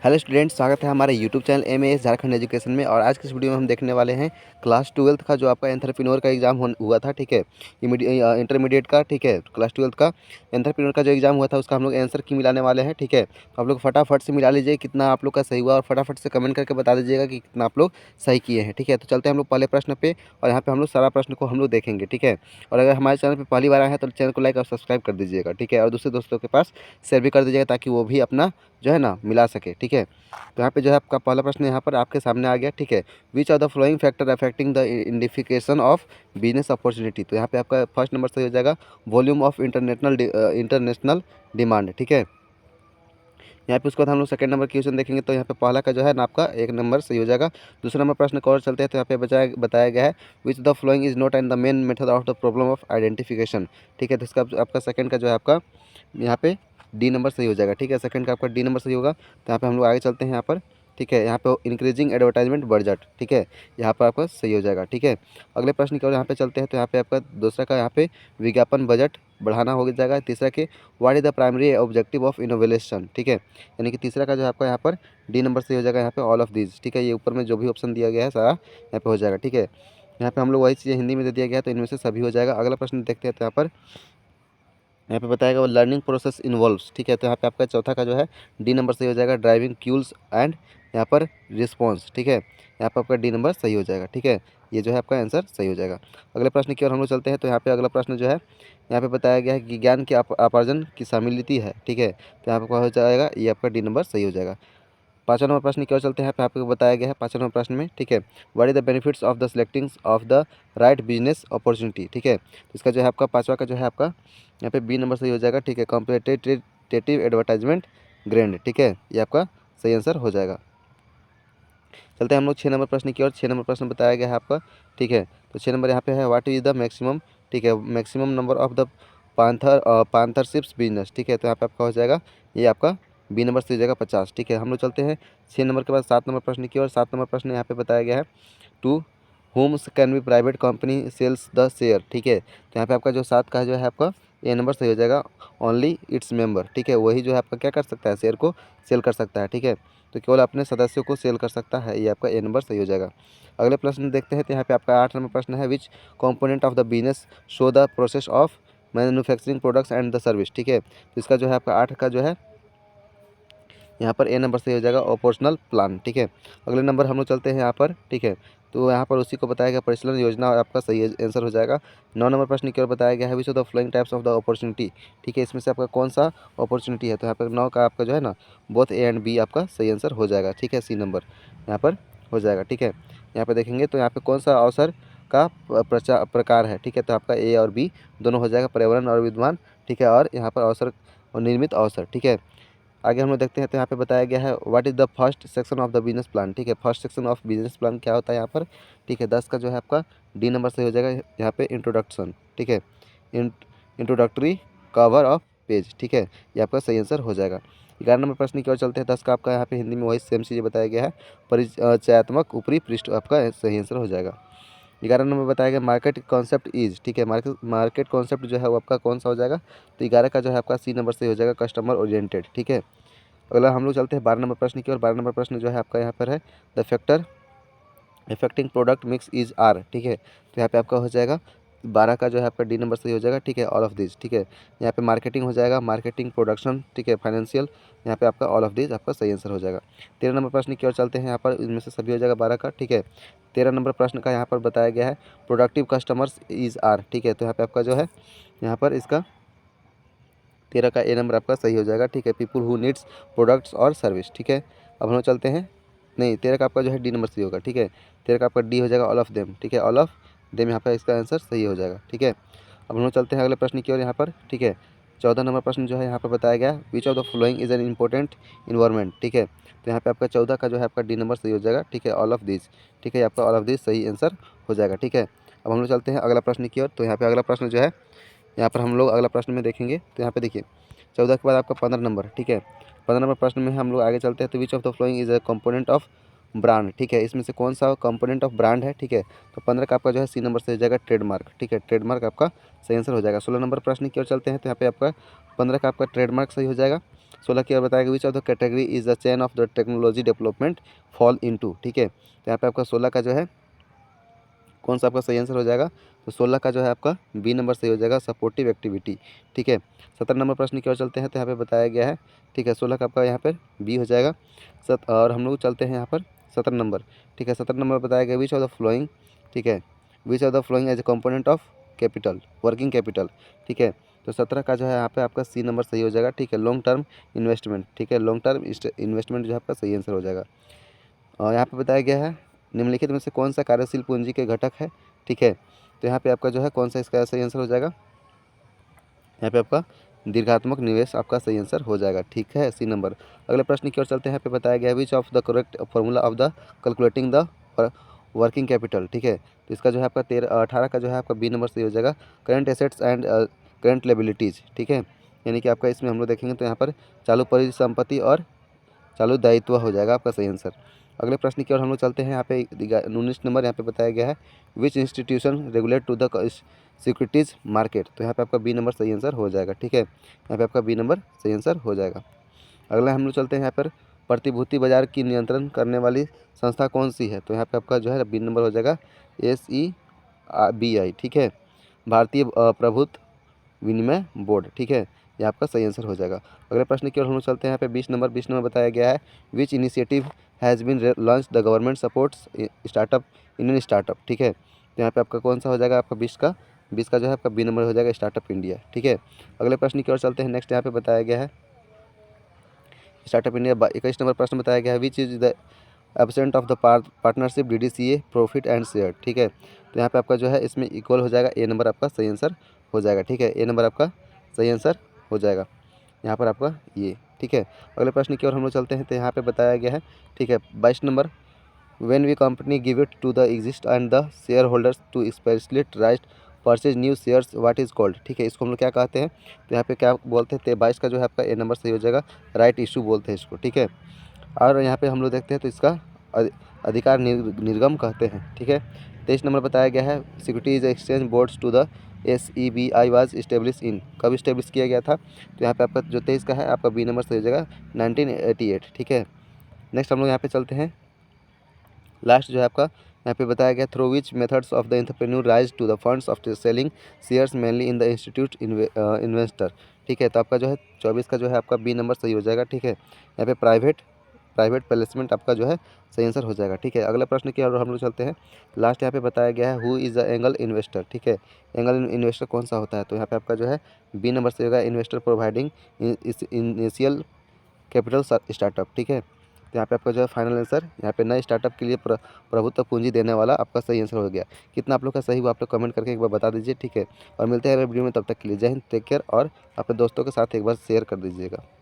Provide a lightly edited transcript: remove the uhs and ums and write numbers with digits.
Hello students, स्वागत है हमारे YouTube channel MAS Jharkhand education में। और आज की इस वीडियो में हम देखने वाले हैं क्लास 12th का जो आपका एंटरप्रेन्योर का एग्जाम हुआ था, ठीक है। इंटरमीडिएट का, ठीक है। क्लास 12th का एंटरप्रेन्योर का जो एग्जाम हुआ था उसका हम लोग आंसर की मिलाने वाले हैं, ठीक है। तो आप लोग फटाफट से मिला लीजिए कितना आप लोग का सही हुआ और फटाफट से कमेंट करके बता दीजिएगा कि कितना आप लोग सही किए हैं, ठीक है। तो चलते हैं हम लोग पहले प्रश्न पे और यहाँ पे हम लोग सारा प्रश्न को हम लोग देखेंगे, ठीक है। और अगर हमारे चैनल पर पहली बार आए हैं तो चैनल को लाइक और सब्सक्राइब कर दीजिएगा, ठीक है। और दूसरे दोस्तों के पास शेयर भी कर दीजिएगा ताकि वो भी अपना जो है ना मिला सके, ठीक है। तो यहाँ पे जो है आपका पहला प्रश्न यहाँ पर आपके सामने आ गया, ठीक है। Which are the flowing factor affecting the identification of business opportunity. तो यहाँ पे आपका फर्स्ट नंबर सही हो जाएगा वॉल्यूम ऑफ इंटरनेशनल डिमांड, ठीक है। यहाँ पे उसके बाद हम लोग सेकंड नंबर क्वेश्चन देखेंगे। तो यहाँ पे पहला का जो है ना आपका एक नंबर सही हो जाएगा। दूसरा नंबर प्रश्न को और चलते हैं। तो यहाँ पे बताया गया है which the following is not and the main method of the problem of identification, ठीक है। तो इसका आपका सेकंड का जो है आपका यहाँ पे डी नंबर सही हो जाएगा, ठीक है। सेकंड का आपका डी नंबर सही होगा। तो यहाँ पे हम लोग आगे चलते हैं यहाँ पर, ठीक है। यहाँ पे इंक्रीजिंग एडवर्टाइजमेंट बजट, ठीक है। यहाँ पर आपका सही हो जाएगा, ठीक है। अगले प्रश्न की ओर यहाँ पे चलते हैं। तो यहाँ पे आपका दूसरा का यहाँ पे विज्ञापन बजट बढ़ाना हो जाएगा। तीसरा के what is the primary objective of innovation, ठीक है। यानी कि तीसरा का जो आपका यहाँ पर डी नंबर सही हो जाएगा यहाँ पे ऑल ऑफ दीज, ठीक है। ये ऊपर में जो भी ऑप्शन दिया गया है सारा यहाँ पे हो जाएगा, ठीक है। यहाँ पे हम लोग वही चीज़ें हिंदी में दे दिया गया है तो इनमें से सभी हो जाएगा। अगला प्रश्न देखते हैं। तो यहाँ पे बताएगा वो लर्निंग प्रोसेस इन्वॉल्व्स, ठीक है। तो यहाँ पे आपका चौथा का जो है डी नंबर सही हो जाएगा ड्राइविंग क्यूल्स एंड यहाँ पर रिस्पॉन्स, ठीक है। यहाँ पर आपका डी नंबर सही हो जाएगा, ठीक है। ये जो है आपका आंसर सही हो जाएगा। अगले प्रश्न की ओर हम लोग चलते हैं। तो यहाँ पे अगला प्रश्न जो है यहाँ पे बताया गया है कि ज्ञान के अपार्जन की शामिलियत है, ठीक है। तो यहाँ पर क्या हो जाएगा, ये आपका डी नंबर सही हो जाएगा। पाँचवा नंबर प्रश्न की ओर चलते हैं। यहाँ पे आपको बताया गया है पाँचवा नंबर प्रश्न में, ठीक है। What is the benefits of the selecting of the right business opportunity, ठीक है। तो इसका जो है आपका पाँचवा का जो है आपका यहाँ पे बी नंबर सही हो जाएगा, ठीक है। कॉम्पिटेटिव एडवर्टाइजमेंट ग्रेंड, ठीक है। ये आपका सही आंसर हो जाएगा। चलते हैं हम लोग 6 नंबर प्रश्न की ओर। 6 नंबर प्रश्न बताया गया है आपका, ठीक है। तो 6 नंबर यहाँ पे है व्हाट इज द मैक्सिमम, ठीक है, maximum number of the partnerships business, ठीक है। तो यहाँ पे आपका हो जाएगा ये आपका बी नंबर से हो जाएगा 50, ठीक है। हम लोग चलते हैं 6 नंबर के बाद 7 नंबर प्रश्न की ओर। 7 नंबर प्रश्न यहाँ पे बताया गया है to whom can be private company sells the share, ठीक है। तो यहाँ पे आपका जो 7 का जो है आपका ए नंबर सही हो जाएगा ओनली इट्स मेंबर, ठीक है। वही जो है आपका क्या कर सकता है, शेयर को सेल कर सकता है, ठीक है। तो केवल अपने सदस्यों को सेल कर सकता है, ये आपका ए नंबर सही हो जाएगा। अगले प्रश्न देखते हैं। तो यहाँ पे आपका 8 नंबर प्रश्न है विच component of the business show the process of manufacturing products and the service, ठीक है। तो इसका जो है आपका 8 का जो है यहाँ पर ए नंबर सही हो जाएगा ऑपरेशनल प्लान, ठीक है। अगले नंबर हम लोग चलते हैं यहाँ पर, ठीक है। तो यहाँ पर उसी को बताया गया परिचालन योजना आपका सही आंसर हो जाएगा। 9 नंबर प्रश्न की ओर बताया गया है which of the flowing types of the opportunity, ठीक है। इसमें से आपका कौन सा अपॉर्चुनिटी है। तो यहाँ पर 9 का आपका जो है ना बोथ ए एंड बी आपका सही आंसर हो जाएगा, ठीक है। सी नंबर यहाँ पर हो जाएगा, ठीक है। यहाँ पर देखेंगे तो यहाँ पर कौन सा अवसर का प्रकार है, ठीक है। तो आपका ए और बी दोनों हो जाएगा, पर्यावरण और विद्वान, ठीक है। और यहाँ पर अवसर और निर्मित अवसर, ठीक है। आगे हम लोग देखते हैं। तो यहाँ पे बताया गया है what is the first section of the business plan, ठीक है। First section of business plan क्या होता है यहाँ पर, ठीक है। 10 का जो है आपका डी नंबर से हो जाएगा यहाँ पे इंट्रोडक्शन, ठीक है। इंट्रोडक्टरी कवर ऑफ पेज, ठीक है। ये आपका सही आंसर हो जाएगा। 11 नंबर प्रश्न की ओर चलते हैं। 10 का आपका यहाँ पे हिंदी में वही सेम चीज़ बताया गया है परिचयात्मक ऊपरी पृष्ठ, आपका सही आंसर हो जाएगा। 11 नंबर बताया गया मार्केट कॉन्सेप्ट इज, ठीक है। मार्केट कॉन्सेप्ट जो है वो आपका कौन सा हो जाएगा। तो 11 का जो है आपका सी नंबर से हो जाएगा कस्टमर ओरिएंटेड, ठीक है। अगला हम लोग चलते हैं 12 नंबर प्रश्न की ओर। 12 नंबर प्रश्न जो है आपका यहाँ पर है the factor affecting product mix is are, ठीक है। तो यहाँ पे आपका हो जाएगा 12 का जो है आपका डी नंबर सही हो जाएगा, ठीक है। ऑल ऑफ दिस, ठीक है। यहाँ पे मार्केटिंग हो जाएगा, मार्केटिंग प्रोडक्शन, ठीक है। फाइनेंशियल यहाँ पे आपका ऑल ऑफ दिस आपका सही आंसर हो जाएगा। 13 नंबर प्रश्न की ओर चलते हैं। यहाँ पर इनमें से सभी हो जाएगा 12 का, ठीक है। 13 नंबर प्रश्न का यहाँ पर बताया गया है प्रोडक्टिव कस्टमर्स इज आर, ठीक है। तो यहाँ पे आपका जो है यहाँ पर इसका 13 का ए नंबर आपका सही हो जाएगा, ठीक है। पीपुल हु नीड्स प्रोडक्ट्स और सर्विस, ठीक है। अब हम लोग चलते हैं, नहीं 13 का आपका जो है डी नंबर सही होगा, ठीक है। 13 का आपका डी हो जाएगा ऑल ऑफ देम, ठीक है। ऑल ऑफ देम यहाँ पर इसका आंसर सही हो जाएगा, ठीक है। अब हम लोग चलते हैं अगले प्रश्न की ओर यहाँ पर, ठीक है। 14 नंबर प्रश्न जो है यहाँ पर बताया गया विच of the following is an important environment, ठीक है। तो यहाँ पे आपका 14 का जो है आपका डी नंबर सही हो जाएगा, ठीक है। ऑल ऑफ दिस, ठीक है। आपका ऑल ऑफ दिस सही आंसर हो जाएगा, ठीक है। अब हम लोग चलते हैं अगला प्रश्न की ओर। तो यहाँ पे अगला प्रश्न जो है यहाँ पर हम लोग अगला प्रश्न में देखेंगे। तो यहाँ पे देखिए 14 के बाद आपका 15 नंबर, ठीक है। 15 नंबर प्रश्न में हम लोग आगे चलते हैं। तो विच of the following is a component of brand, ठीक है। इसमें से कौन सा कंपोनेंट ऑफ ब्रांड है, ठीक है। तो 15 का आपका जो है सी नंबर से हो जाएगा ट्रेडमार्क, ठीक है। ट्रेडमार्क आपका सही आंसर हो जाएगा। 16 नंबर प्रश्न की ओर चलते हैं। तो यहाँ पे आपका 15 का आपका ट्रेडमार्क सही हो जाएगा। 16 की और बताया विच of the category is the chain of the technology development fall into, ठीक है। तो यहाँ पे आपका 16 का जो है कौन सा आपका सही आंसर हो जाएगा, तो 16 का जो है आपका बी नंबर सही हो जाएगा, सपोर्टिव एक्टिविटी, ठीक है। 17 नंबर प्रश्न की ओर चलते हैं, तो यहाँ पे बताया गया है, ठीक है, 16 का आपका यहाँ पर बी हो जाएगा। और हम लोग चलते हैं यहाँ पर 17 नंबर, ठीक है। 17 नंबर बताया गया विच ऑफ द फ्लोइंग, ठीक है, which of the following as a component of capital, working capital, ठीक है। तो 17 का जो है यहाँ पे आपका सी नंबर सही हो जाएगा, ठीक है। लॉन्ग टर्म इन्वेस्टमेंट, ठीक है, लॉन्ग टर्म इन्वेस्टमेंट जो है आपका सही आंसर हो जाएगा। और यहाँ पे बताया गया है निम्नलिखित में से कौन सा कार्यशील पूंजी के घटक है, ठीक है। तो यहाँ पे आपका जो है कौन सा इसका सही आंसर हो जाएगा, यहाँ पे आपका दीर्घात्मक निवेश आपका सही आंसर हो जाएगा, ठीक है, सी नंबर। अगले प्रश्न की ओर चलते हैं। यहाँ पे बताया गया है which of the correct formula of the calculating the working capital, ठीक है। तो इसका जो है आपका 18 का जो है आपका बी नंबर सही हो जाएगा, करेंट एसेट्स एंड करेंट लेबिलिटीज़, ठीक है। यानी कि आपका इसमें हम लोग देखेंगे तो यहाँ पर चालू परिसंपत्ति और चालू दायित्व हो जाएगा आपका सही आंसर। अगले प्रश्न की ओर हम लोग चलते हैं। यहाँ पे 19 नंबर यहाँ पे बताया गया है which institution regulate to the securities market. तो यहाँ पे आपका बी नंबर सही आंसर हो जाएगा, ठीक है। यहाँ पे आपका बी नंबर सही आंसर हो जाएगा। अगला हम लोग चलते हैं यहाँ पर प्रतिभूति बाजार की नियंत्रण करने वाली संस्था कौन सी है। तो यहाँ पे आपका जो है बी नंबर हो जाएगा SEBI, ठीक है, भारतीय प्रभुत्व विनिमय बोर्ड, ठीक है, ये आपका सही आंसर हो जाएगा। अगले प्रश्न की ओर हम लोग चलते हैं। यहाँ पे 20 नंबर बताया गया है which initiative has been launch the government supports startup Indian startup, ठीक है। तो यहाँ पे आपका कौन सा हो जाएगा, आपका 20 का जो है आपका बी नंबर हो जाएगा स्टार्टअप इंडिया, ठीक है। अगले प्रश्न की ओर चलते हैं। नेक्स्ट यहाँ पे बताया गया है स्टार्टअप इंडिया 21 नंबर प्रश्न बताया गया है which is the absent of the partnership DDCA profit and share, ठीक है। तो यहाँ पे आपका जो है इसमें इक्वल हो जाएगा, ए नंबर आपका सही आंसर हो जाएगा, ठीक है, ए नंबर आपका सही आंसर हो जाएगा यहाँ पर आपका ये, ठीक है। अगले प्रश्न की ओर हम लोग चलते हैं। तो यहाँ पे बताया गया है, ठीक है, 22 number when we company give it to the exist and the shareholders to specialist right purchase new shares what is called, ठीक है, इसको हम लोग क्या कहते हैं। तो यहाँ पे क्या बोलते हैं, 22 का जो है आपका ए नंबर सही हो जाएगा, राइट इशू बोलते हैं इसको, ठीक है। और यहाँ पे हम लोग देखते हैं तो इसका अधिकार निर्गम कहते हैं, ठीक है। 23 नंबर बताया गया है securities exchange boards to the SEBI was establish in, कब इस्टेब्लिश किया गया था। तो यहाँ पे आपका जो 23 का है आपका बी नंबर सही हो जाएगा 1988, ठीक है। नेक्स्ट हम लोग यहाँ पे चलते हैं। लास्ट जो है आपका यहाँ पे बताया गया through which methods of the entrepreneur raise to the funds of selling shares mainly in the institute investor, ठीक है। तो आपका जो है 24 का जो है आपका बी नंबर सही हो जाएगा, ठीक है। यहाँ पे प्राइवेट प्लेसमेंट आपका जो है सही आंसर हो जाएगा, ठीक है। अगले प्रश्न की ओर हम लोग चलते हैं। लास्ट यहाँ पे बताया गया है who is the angle investor, ठीक है, एंगल इन्वेस्टर कौन सा होता है। तो यहाँ पे आपका जो है बी नंबर सही होगा, investor providing initial capital startup, ठीक है। तो यहाँ पे आपका जो है फाइनल आंसर यहाँ पे नए स्टार्टअप के लिए प्रभुत्व पूंजी देने वाला आपका सही आंसर हो गया। कितना आप लोग का सही हुआ आप लोग कमेंट करके एक बार बता दीजिए, ठीक है। और मिलते हैं अगले वीडियो में, तब तक के लिए जय हिंद, टेक केयर, और अपने दोस्तों के साथ एक बार शेयर कर दीजिएगा।